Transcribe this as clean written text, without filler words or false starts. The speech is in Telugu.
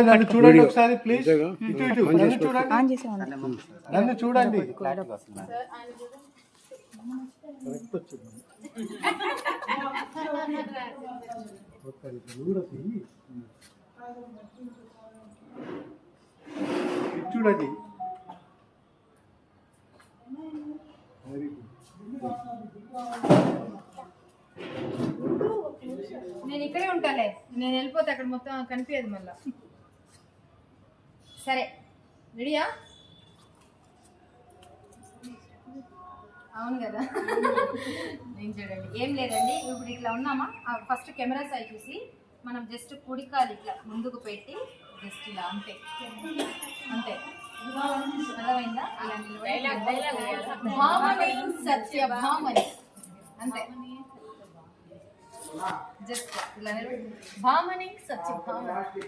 నన్ను చూడండి ఒకసారి ప్లీజ్. ఇటు ఇటు నన్ను చూడండి, నన్ను చూడండి. కరెక్ట్ వచ్చింది. చూడండి. నేను ఇక్కడే ఉంటాలే, నేను వెళ్ళిపోతే అక్కడ మొత్తం కనిపించదు మళ్ళా. సరే రెడీయా? అవును కదా. నేను చూడండి, ఏం లేదండి, ఇప్పుడు ఇట్లా ఉన్నామా, ఫస్ట్ కెమెరా సైడ్ చూసి మనం జస్ట్ కుడికాలు ఇట్లా ముందుకు పెట్టి జస్ట్ ఇలా అంతే అంతే. అర్థమైందా? భామని సత్య భామని అంతే. జస్ట్ ఇలా భామని సత్య భామని.